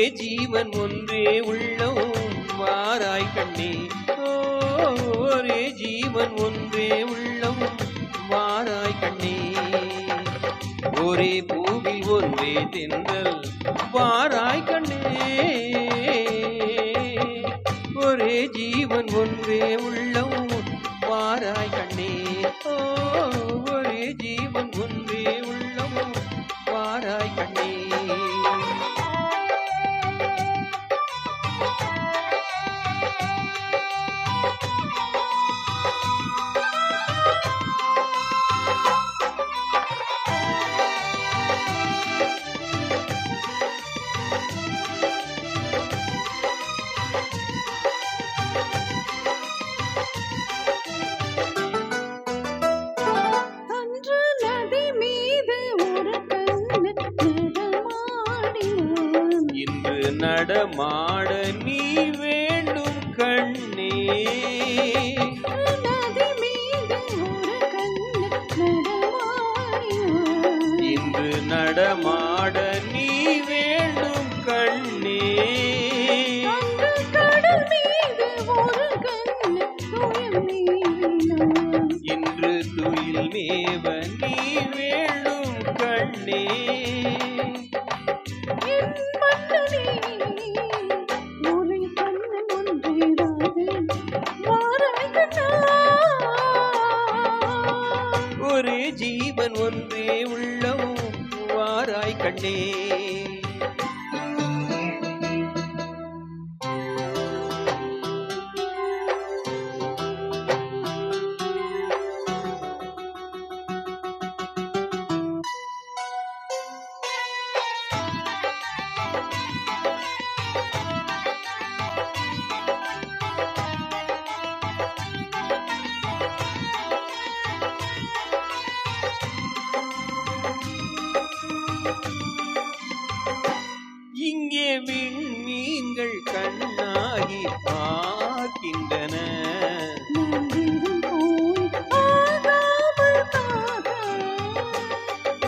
ஜீவன் ஒன்றே உள்ளம் வாராய் கண்ணே. ஒரே ஜீவன் ஒன்றே உள்ளம் வாராய் கண்ணே. ஒரே பூவில் ஒன்றே தென்றல் வாராய் கண்ணே. ஒரே ஜீவன் ஒன்றே உள்ளம் வாராய் கண்ணே. ஒரே ஜீவன் ஒன்றே உள்ளம் வாராய் கண்ணே. நடமாட நீ வேண்டும் கண்ணே. இன்று நடமாட நீ வேண்டும் கண்ணே. இன்று துயில் மேவ நீ வேண்டும் கண்ணே. ஒரே ஜீவன் ஒன்றே உள்ளம் வாராய் கண்ணே. இங்கே விண்மீன்கள் கண்ணாகி பார்க்கின்றன.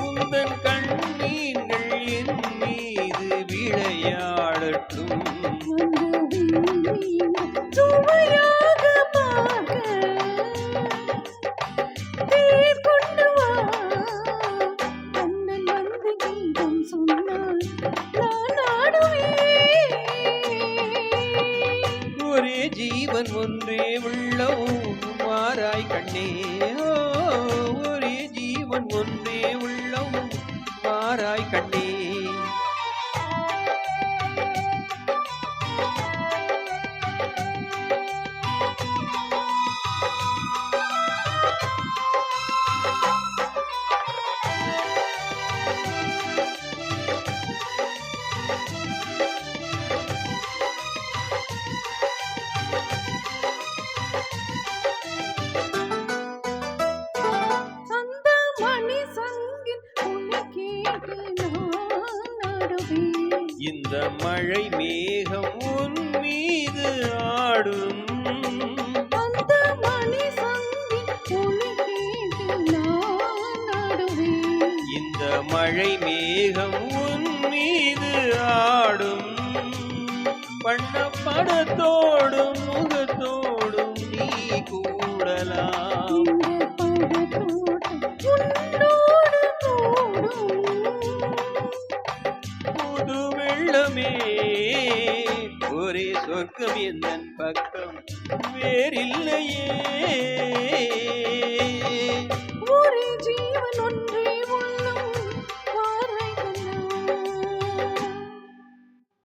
உந்தன் கண்ணீர்கள் என் மீது விளையாடட்டும். ஒரே ஜீவன் ஒன்றே உள்ளம் வாராய் கண்ணே. ஒரே ஜீவன் ஒன்றே உள்ளம் வாராய் கண்ணே. இந்த மழை மேகம் உன் மீது ஆடும். இந்த மழை மேகம் உன் மீது ஆடும். வண்ண படத்தோடும் முகத்தோடும் நீ கூடலாம். புது வெள்ளமே ஒரே சொர்க்கம் எந்தன் பக்கம் வேறில்லையே. ஒரே